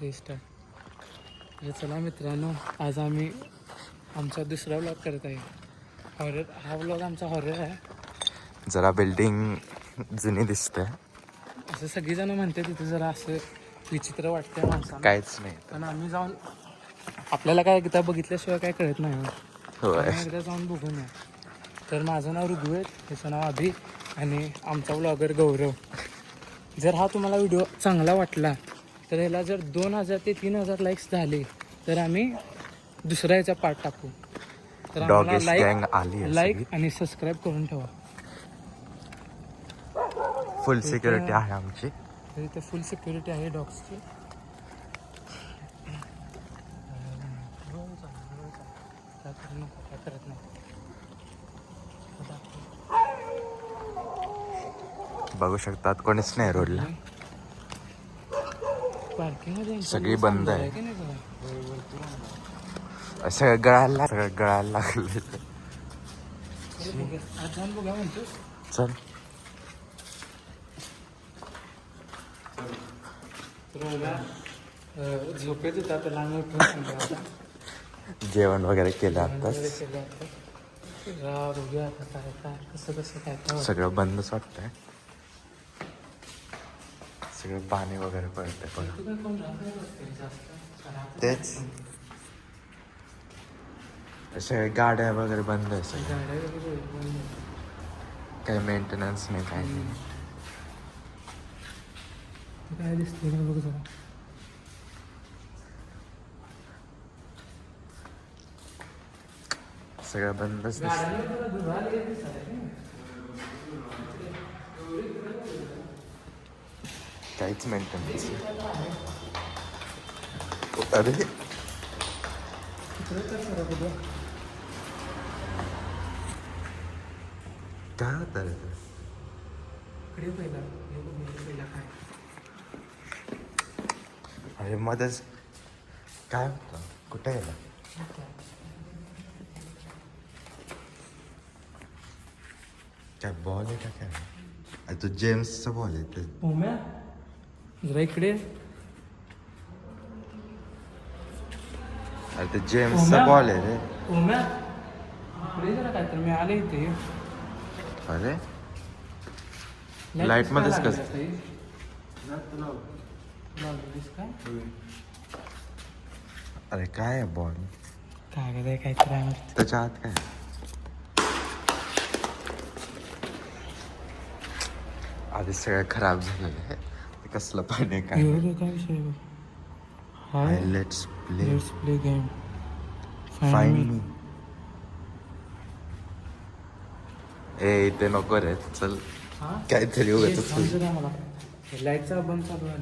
Restart. चला मित्रांनो, आज आम्ही आमचा दुसरा व्लॉग करत आहे. हॉरर. हा व्लॉग आमचा हॉरर आहे. जरा बिल्डिंग जुनी दिसते. असं सगळीजणं म्हणते तिथे जरा असं विचित्र वाटतं माणसाला. काहीच नाही. पण आम्ही जाऊन आपल्याला काय एकदा बघितल्याशिवाय काय कळत नाही. होय. आम्ही एकदा जाऊन बघून या. तर माझं नाव ऋग्वेद, त्याचं नाव अभि आणि आमचा व्लॉगर गौरव. जर हा तुम्हाला व्हिडिओ चांगला वाटला तर ह्याला जर 2000 ते 3000 लाईक्स झाले तर आम्ही दुसरा याचा पार्ट टाकू. तर आम्हाला गँग आली लाईक आणि सबस्क्राईब करून ठेवा. फुल सिक्युरिटी आहे आमची. तर इथे फुल सिक्युरिटी आहे डॉग्सची. काय करत नाही. बघू शकतात कोणीच नाही रोडला. पार्किंग सगळी बंद आहे. की नाही बघा. सगळं गळायला लागले. आज जाऊन बघा म्हणतो. चल. झोपेत होता त्याला आम्ही उठून सांगतो आता. जेवण वगैरे केलं आताच. बघूया आता काय काय कसं काय. सगळं बंदच वाटतंय. सगळं पाणी वगैरे पडतंय. तेच सगळ्या गाड्या वगैरे बंद आहे. सगळं काही मेंटेनन्स नाही, काही नाही. काय दिसते का बघ जरा. सगळं बंदच दिसतं. काहीच मेंटेनन्स नाही. अरे काय होतं रे? पहिला काय अरे मध्येच काय होतं? कुठे गेला? काय बॉल आहे का काय? अरे तो जेम्सचा बॉल आहे ते. ओम्या जरा इकडे. अरे ते जेम्सचा बॉल आहे रे. ओम्या इकडे जरा काय तर मी आले इथे. अरे लाईट मध्येच कसं? अरे काय आहे बॉल? काय काहीतरी आहे. त्याच्या आत काय? आधी सगळं खराब झालेलं आहे. ते कसलं पाणी आहे काय? काय विषय. Hi let's play game. Find me. ए इथे नको रे. चल काहीतरी उगाच. लाईटचा बंद चालू आहे.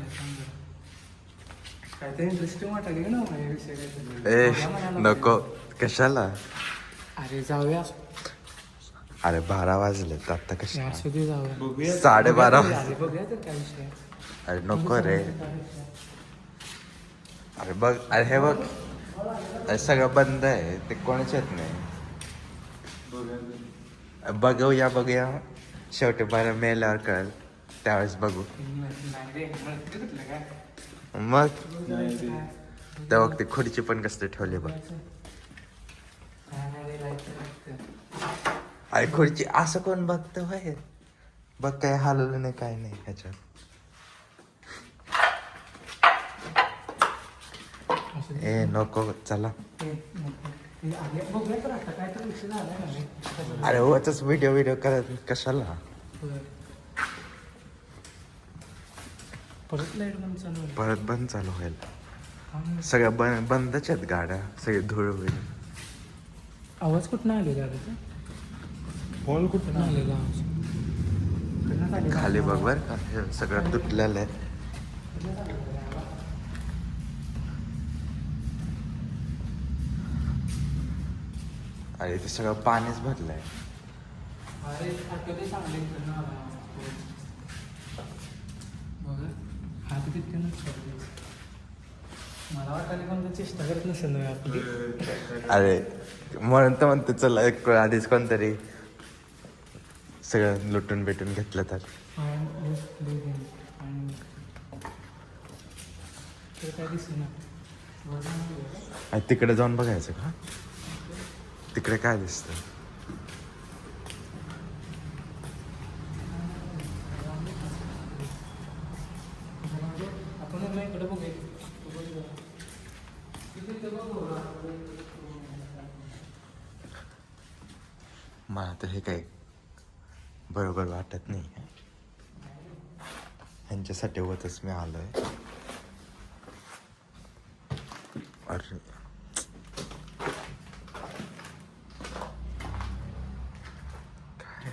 काहीतरी इंटरेस्टिंग वाटायला की ना माझ्या विषय. ए नको. कशाला? अरे जाऊया. अरे 12 वाजले तर आता कशा? सुधी जाऊया. 12:30. बघूया तर काय विषय. अरे नको रे. अरे बघ. अरे हे बघ. अरे सगळं बंद आहे. ते कोणीच येत नाही. बघूया. शेवटी बरं मेल्यावर कळेल त्यावेळेस बघू. मग तेव्हा ती खुर्ची पण कसली ठेवली बघ. अरे खुर्ची असं कोण बघतं बाहेर? बघ काय हलवलं नाही, काय नाही ह्याच्यात. ए नको चला. अरे उगाचच व्हिडिओ करत कशाला? परत बंद चालू होईल. सगळ्या बंदच आहेत गाड्या. सगळे धूळ होईल. आवाज कुठं आलेला गाडीचा? बॉल कुठं आलेला? खाली बघ बर का. हे सगळं तुटलेलं आहे. अरे ते सगळं पाणीच भरलंय. मला वाटलं पण चेष्टा करत नसेल ना आपली. अरे म्हणून तर म्हणते चला एक आधीच कोणतरी सगळं लुटून भेटून घेतलं तर. तर काय दिसेना. तिकडे जाऊन बघायचं का? तिकडे काय दिसतं? आपण ना इकडे बघूया. मला तर हे काही बरोबर वाटत नाही. ह्यांच्यासाठी होतच मी आलोय. अरे काय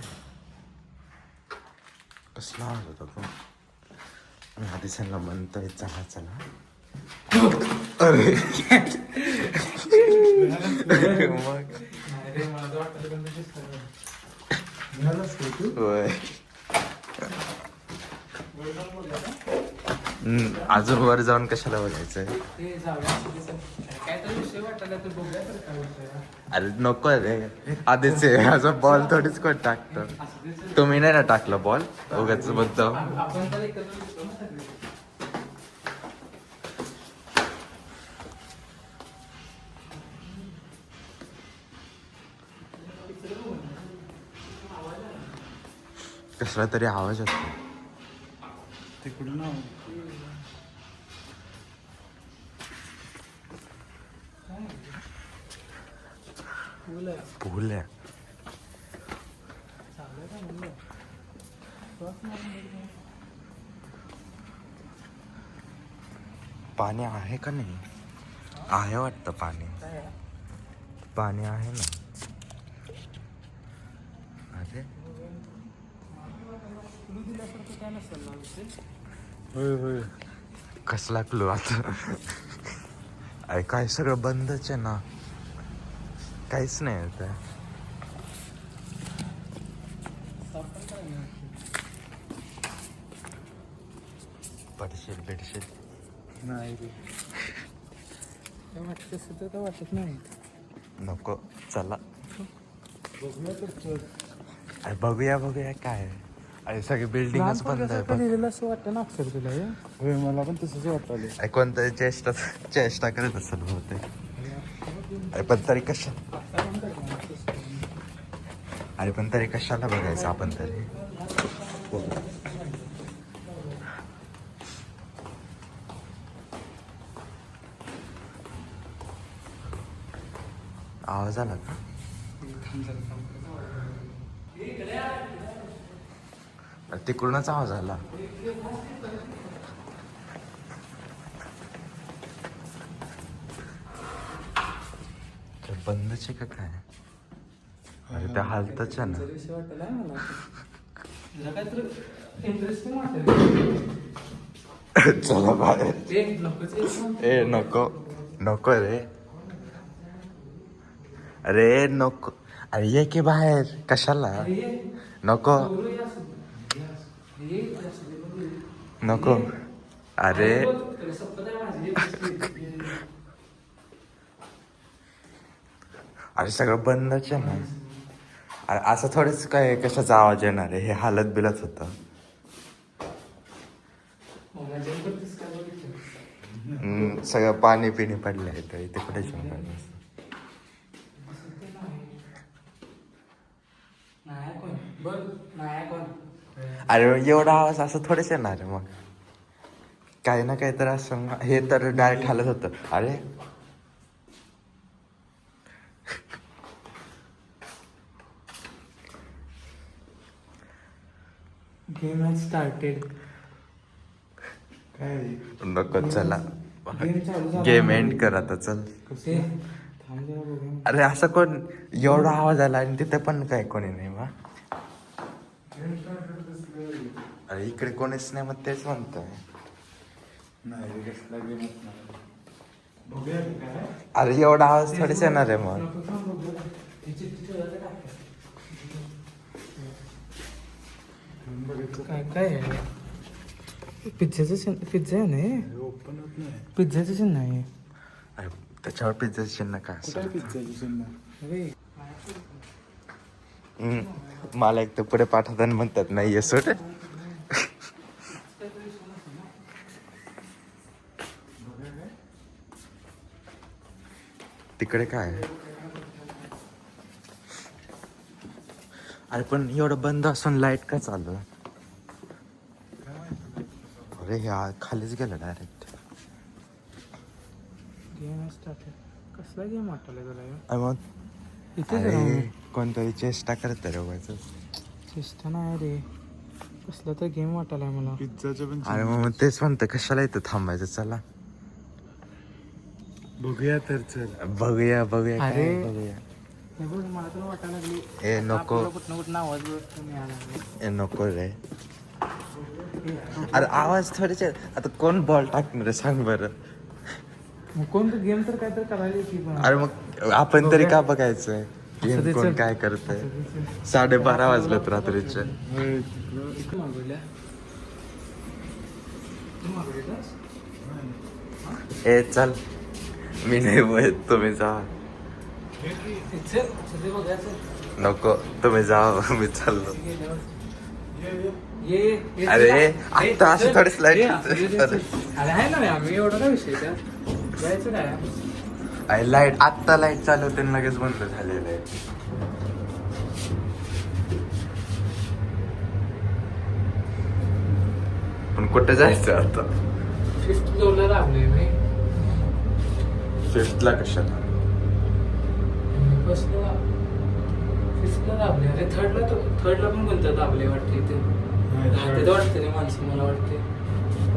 कसला आवाज होता तो? मी आधी त्यांना म्हणतोय चला चला. अरे मग होय. अजून वर जाऊन कशाला बघायचंय? अरे नको रे, आधीच असं बॉल थोडीच कोण टाकतो. तुम्ही नाही ना टाकलं बॉल उगाच बद्दल. कसला तरी आवाज येतो तिकडून पूल आहे. पाणी आहे का नाही? आहे वाटतं पाणी. पाणी आहे ना. अरे होय होय. कसला क्लू आता? अरे काय सगळं बंदच आहे ना, काहीच नाही येत आहे. पडशील बेडशील नाही रे, वाटत तसं तर वाटत नाही. नको चला. बघूया तर चल. अरे बघूया बघूया काय. अरे सगळी बिल्डिंगच बंद आहे बघ. लिहिलेलं असं वाटतं ना अक्षर तुला हे? होय मला पण तसंच वाटलं. अरे कोणतरी चेष्टा करत असेल बहुतेक. अरे पण तरी कशा अरे पण तरी कशाला बघायचं आपण तरी. आवाज आला का? तिकडूनच आवाज आला. बंदच आहे का काय? अरे त्या हालतच आहे ना. इंटरेस्टिंग वाटत. चला बाहेर. ए नको नको रे. अरे नको. अरे ये की बाहेर कशाला? नको नको. अरे अरे सगळं बंदच आहे ना. अरे असं थोडंच काय कशाचा आवाज येणार आहे? हे हालत बिलत होतं. सगळं पाणी पिणी पडलं आहे तर इथे कुठे जिंकणार. अरे एवढा आवाज असं थोडेच येणार आहे. मग काही ना काही तर असं. हे तर डायरेक्ट हालत होतं. अरे गेम हॅज स्टार्टेड. काय नको चला. गेम चालू झाला. गेम एंड कर आता चल. कसे थांब जरा बघूया. अरे असं कोण एवढा आवाज आला आणि तिथे पण काय कोणी नाही बा. अरे इकडे कोणीच नाही मग तेच म्हणतोय. नाही रे, कसला गेम असणार. बघूया की काय. अरे एवढा आवाज थोडीच येणार आहे मग. नको थांब बघूया. बघितलं काय काय आहे? पिझ्झा आहे ना? ओपन होत नाही. पिझ्झाचं चिन्ह आहे. अरे त्याच्यावर पिझ्झाचं चिन्ह काय कुठे असं? पिझ्झाची चिन्ह? अरे मला एक तर पुढे पाठवताना म्हणतात नाही ये सोड. तिकडे काय आहे? अरे पण एवढं बंद असून लाईट का चालू आहे? अरे ह्या खालीच गेलं डायरेक्ट. Game start. कसला गेम वाटला तुला ह्यो? अरे मग इथे अरे कोणतरी चेष्टा करत रे उगाच. चेष्टा नाही रे, कसला तर गेम वाटायला मला. पिझ्झाचं पण अरे मग तेच म्हणतं कशाला इथं थांबायचं, चला बघूया तर चल. बघूया बघूया काय अरे. बघूया. हे बघ मला तर वाटायला लागली ए नको, कुठं कुठं आवाज मिळाला लागला. ए नको रे. अरे आवाज थोडेसे आता कोण बॉल टाकणार आहे सांग बरं. मग कोणतं गेम तर काय तर करायला की पण. अरे मग आपण तरी का बघायचंय असं ते कोण चल. काय करतंय. 12:30 वाजलेत रात्रीचे. इकडं मागवल्या. तू मागवलीस? ए चल, मी नाही वयत, तुम्ही जा. चल, सध्या बघायचं. नको तुम्ही जा, मी चाललो. ये अरे, आता असं थोडी slide अरे आहे ना रे, आम्ही एवढा काय विषय त्यात. जायचं काय. अरे लाईट आत्ता लाईट चालू होते आणि लगेच बंद झालेलं आहे. पण कुठे जायचं आता? 5th फ्लोअरला लागलोय मी. 5th ला कशाला? बसला 5th ला दाबले. अरे थर्डला पण कोणतं दाबले वाटते इथे. राहते वाटते रे माणसं, मला वाटते.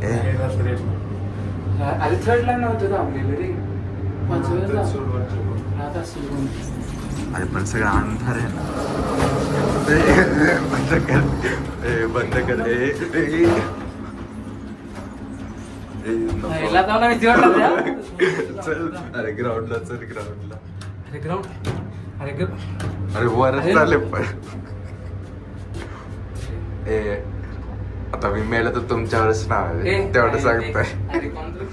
ए अरे थर्डला नव्हतं दाबलेलं रे, 5व्या राहत असेल कोण. अरे पण सगळं अंधार आहे ना. ए, बंद कर, ए बंद कर. ह्याला जाऊन भीती वाटत चल, अरे ग्राउंडला चल, ग्राउंडला. अरे ग्राउंड. अरे वरच चालले पण. ए आता मी मेलं तर तुमच्यावरच नाव आहे, तेवढं सांगताय. अरे कोण तर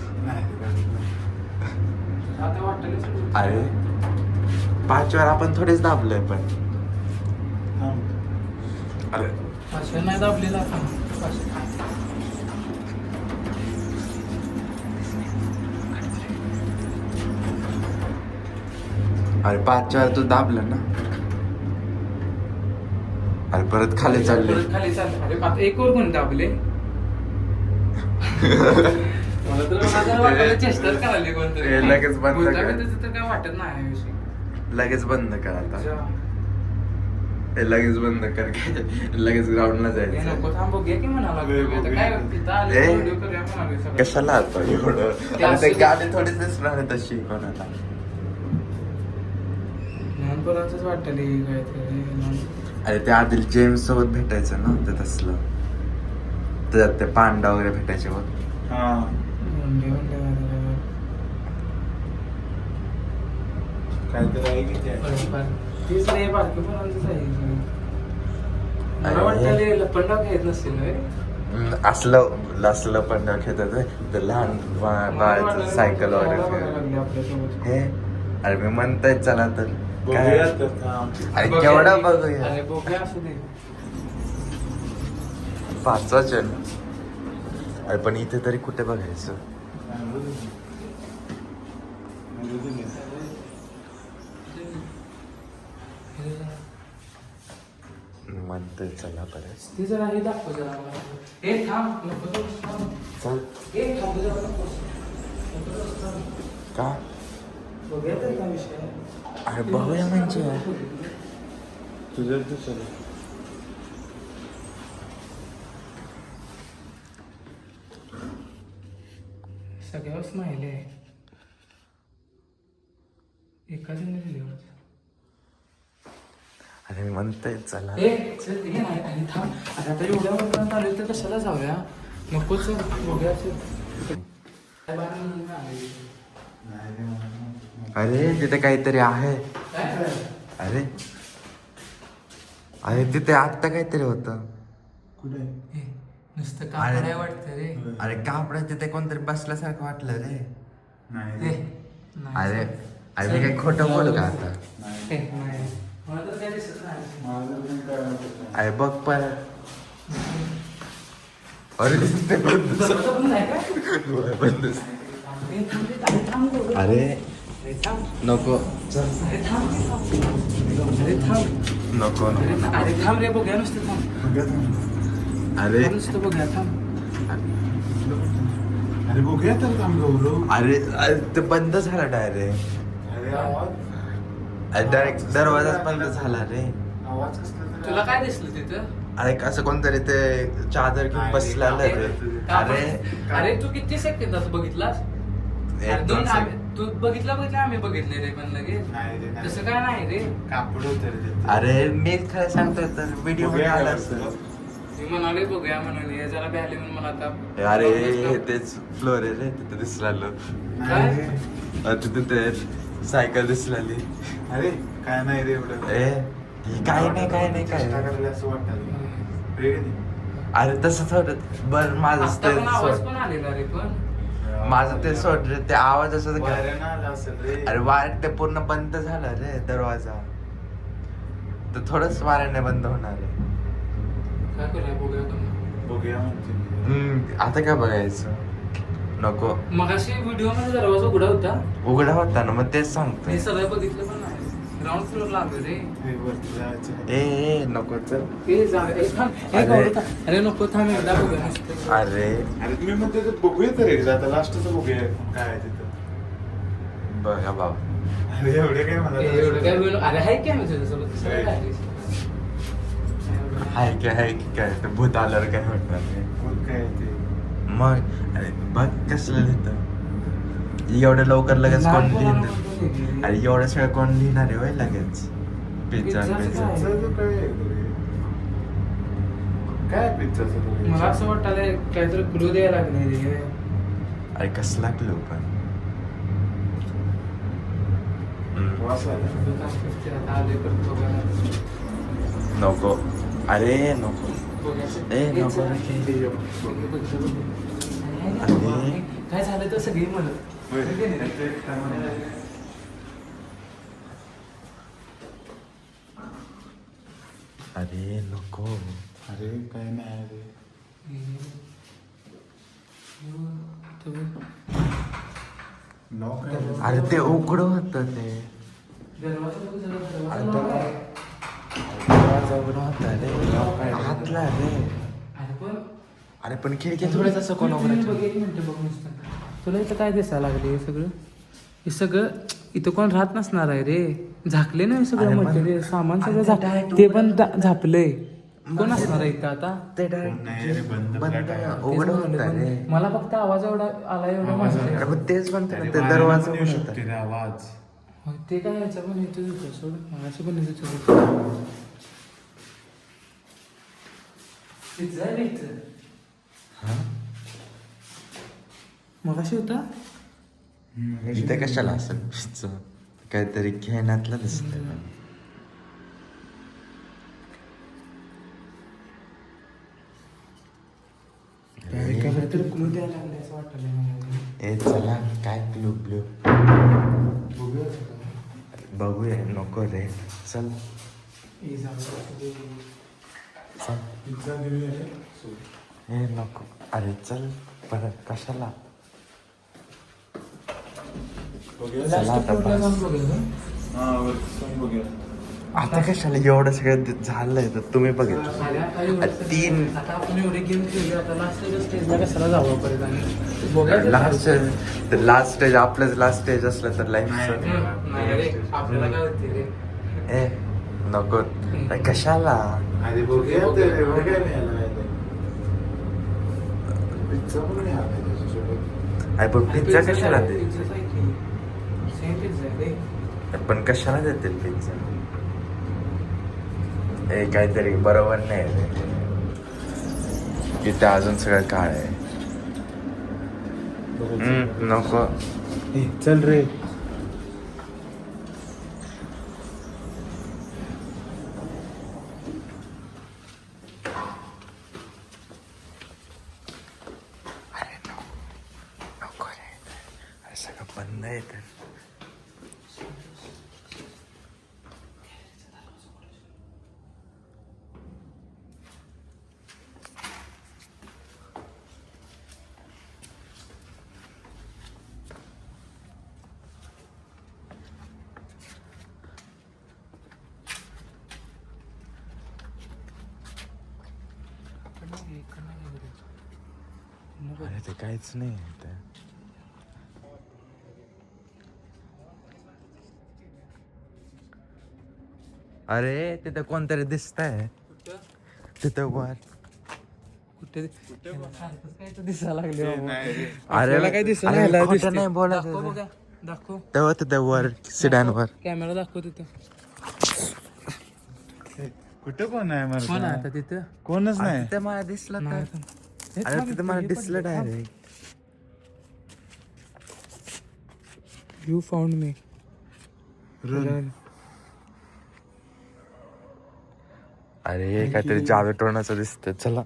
आता वाटलं. अरे 5 वेळा आपण थोडेच दाबलोय पण. अरे 5व्या नाही दाबलेला आपण. अरे 5 वेळा तू दाबलं ना. अरे परत खाली चालले. खाली चालले. अरे आता एक वर कोण दाबले. मला तर वाटलं चेष्टाच करायला कोणतरी. हे लगेच बंद कर. त्याचं तर काय वाटत नाही हा विषय. लगेच बंद कर आता. अच्छा. हे लगेच बंद कर. लगेच ग्राउंडला हे जायचं. नको थांबू घे की म्हणाला. आता काय तिथं आले ए, व्हिडिओ करूया म्हणाले सगळं. कशाला आता एवढं? अरे ते गाडी थोडीच दिसणार आहे तशी कोणाला. लहानपणाचंच वाटतं रे काहीतरी. अरे ते आदिल जेम्स सोबत भेटायचं ना, ते तसलं. तर ते पांडा वगैरे भेटायचे बघ. काहीतरी आहे की ते. तीच नाही बारकी पोरांचंच आहे. मला वाटतं रे लपंडाव खेळत नसतील रे. असलं पण खेळतात ते लहान बाळाचं सायकल वगैरे खेळ. आपल्यासोबत. हे अरे मी म्हणतोय चला तर काय. बघूया तर थांब. अरे केवढा बघूया. अरे बघूया असू दे. 5वाच आहे ना. अरे पण इथे तरी कुठे बघायचं. म्हणतोय चला बरं. ती जरा हे दाखव जरा मला. हे थांब नको तो थांब. चल. हे थांब जरा नको. नको तो थांब. का? बघूया तर काय विषय. अरे बघूया म्हणजे तुझं तू चल. सगळ्यावर स्माइल आहे. एखाद्याने दिली वाटतं. अरे मी म्हणतोय चला. ए चल हे नाही आणि थांब. अरे आता एवढ्या वर्गात आले तर कशाला जाऊया. नको चल बघूया चल. काय बाहेर म्हणून आले. अरे तिथे काहीतरी आहे. काय करायचं. अरे अरे तिथे आत्ता काहीतरी होतं. कुठे? हे नुसतं काय अरे. वाटतं रे. अरे कापडा तिथे कोणतरी बसल्यासारखं वाटलं रे. नाही हे रे. नाही. अरे अरे मी काही खोटं बोलू का आता. हे, नाही. मला तर काय दिसत नाही. माझं पण काय वाटत नाही. अरे बघ परत. अरे ते बंद. बघतो पण नाही का? बंद. हे थांब रे, थांब बघू. अरे अरे थांब. नको अरे थांब. अरे थांब. नको अरे थांब रे, बघूया नुसतं थांब. अरे नुसतं बघूया थांब. अरे बघूया तर काम गौरव. अरे ते बंद झालं डायरेक्ट. अरे आवाज डायरेक्ट दरवाजाच बंद झाला रे. आवाज कसला तरी तुला काय दिसलं तिथं? अरे असं कोणतरी ते चादर घेऊन बसलेलं रे. अरे अरे तू किती सेकंदात बघितलास? एक अरे दोन तू बघितलं आम्ही बघितले रे, पण लगेच नाही रे, नाही. तसं काय नाही रे. कापड होतं रे ते. अरे मी खरं सांगतोय तर व्हिडिओ मध्ये बघूया आला आवाज असतं. मी म्हणाले बघूया म्हणून, हे जरा बॅले म्हणून मला आता अरे तेच फ्लोर आहे रे, तिथे दिसलेलं. नाही रे. तिथे ते सायकल दिसलेली. अरे काय नाही रे एवढं. काय नाही काय नाही काय चेष्टा नाही. करायला असं वाटतं. वेळ दे. अरे तसं थोडं बरं माझं आता ते पण आवाज सोड. पण आलेला रे, पण माझं ते सोड रे, ते आवाज असं वाऱ्यानं आला असेल रे. अरे वायर ते पूर्ण बंद झालं रे दरवाजा. तर थोडंच वाऱ्याने बंद होणार आहे. काय करूया बघूया तुम्ही. बघूया म्हणते. आता काय बघायचं. नको मगाशी व्हिडिओ मध्ये दरवाजा उघडा होता. उघडा होता ना, मग तेच मी सांगतोय. सगळं बघितलं पण नाही. ग्राउंड फ्लोर लागलो रे. हे वरती जायचं. ए नको चल. ए जा ए थांब. ए अरे. गौरव थांब. अरे नको थांब, एकदा बघूया नुसतं. अरे अरे तुम्ही म्हणते तर बघूया तर एकदा आता लास्टचं बघूया काय आहे तिथं. बघा बाबा. अरे एवढे काय म्हणा. ए, एवढं काय बोलू? अरे हाय काय म्हणजे तुझ्यासोबत? सगळं काय रे? हाय की काय ते भूत आल्यावर काय होणार नाही. काय आहे ते. मग अरे बघ कसलं लिहितं. एवढं लवकर लगेच कोण लिहिणार. अरे एवढं सगळं कोण लिहिणार आहे होय लगेच. पिझ्झा पिझ्झाचं पिझ्झा काय? पिझ्झाचं काय आहे रे? काय आहे पिझ्झाचं रे? मला असं वाटतं काहीतरी क्लू द्यायला लागले रे. अरे कसला क्लू पण. वास आला. आता आले तर बघायला. नको अरे नको. बघायचं. ए, हे नको चल. रे. हे बघितलं, बघितलं. अरे. काय झालं तर सगळी म्हणत. होय. ते काय म्हणा. अरे नको. अरे काय नाही रे. लॉक आहे. अरे ते उघड होत ते. दरवाजा उघड होत रे. हातला रे. अरे पण खिडकी थोडंच असं कोण उघडायचं. तुला इथं काय दिसायला लागले हे सगळं इथं कोण राहत नसणार आहे रे. झाकले ना हे सगळं अरे पण- मटेरियल, सामान सगळं अरे direct ते पण झापलंय. कोण असणार आहे इथं आता? ते कोण नाही रे, डायरेक्ट बंद बंद flat आहे. उघड होत रे. मला फक्त आवाज एवढा आला एवढा आवाज माहिती आला. आहे. अरे पण तेच म्हणतो ना, अरे ते वाऱ्यानं दरवाजा पण येऊ उघड शकते होता. रे आवाज. होय, ते काय यायचं पण इथं होतं सोड. मगाशी पण इथंच होतं. पिझ्झा आहे रे इथं. हा? मगाशी होता. इथे कशाला असेल पिझ्झा? काहीतरी खेळण्यातलं दिसतंय. काहीतरी क्लू द्यायला लागले असं वाटलं मला. ए चला काय क्लू ब्लू बघूया. बघूया. नको रे चल हे झालं. चल. पिझ्झा देऊया रे. ए नको. अरे चल परत कशाला. बघूया. चला आता फ्लोअरला जाऊन बस. बघूया का? हा वरती जाऊन बघूया. आता कशाला एवढं सगळं झालंय तर तुम्ही बघितलं. अरे आता एवढं तीन- आता आपण एवढे गेम खेळले, आता लास्ट स्टेजला कशाला जावं परत आणि बघायचं. लास्ट स्टेज आपलंच लास्ट स्टेज असलं तर लाईफ. नाही रे, आपल्याला काय होते रे. ए नको. अरे कशाला. अरे बघूया तर एवढं काय नाही आलं आहे ते. पिझ्झा पण नाही आला त्याच्यासोबत. अरे पण पिझ्झा कशाला दे. सेम पिझ्झा आहे रे. पण कशाला देतील पिझ्झा. ए काहीतरी बरोबर नाही रे. इथे अजून सगळं काळ आहे. नको. चल रे. अरे नको रे. अरे सगळं बंद आहे तर. स्पीकर नाही आहे घरी. नको. अरे ते काहीच नाही आहे इथे. अरे तिथं कोणतरी दिसतंय कुठं तिथं वर. कुठे सारखंच काय तर दिसायला लागले ते बाबा. नाही रे. आपल्याला काय दिसत अरे नाही खोटं नाही बोलायचं. दाखव बघा दाखव तेव्हा तिथं वर सिडांवर. कॅमेरा दाखव तिथं कुठं कोण आहे कोण आहे मला आता तिथं कोणच नाही तिथं मला दिसलं नाही तर. हे अरे थांब, तिथं मला हे दिसलं पडलं, थांब. Direct. You found me. Run. अरे काहीतरी जादू टोणाचं दिसतंय. चला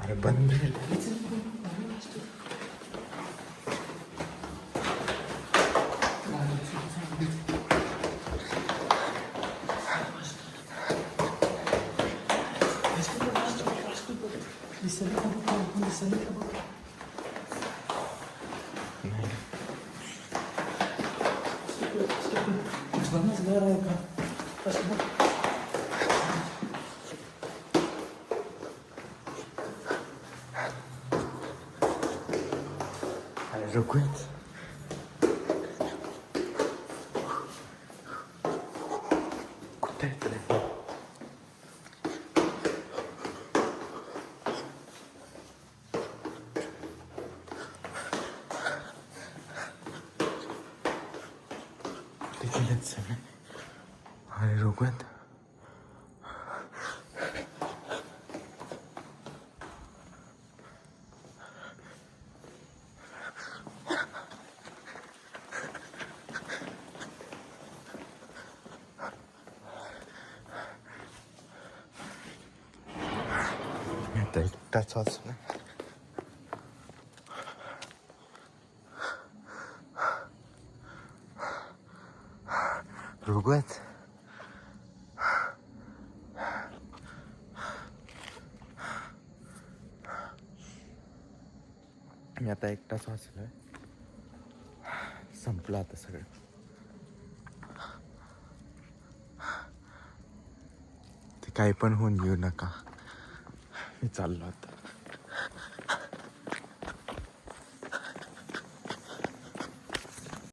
अरे बंद आहे. अरे रुकूयात. कुठे आहे ते? तिकडेच सगळे. अरे रुकूयात. आता एकटाच वाचला. रुगवत मी आता एकटाच वाचलोय. संपलं आता सगळं. ते काही पण होऊन येऊ नका. मी चाललो आता.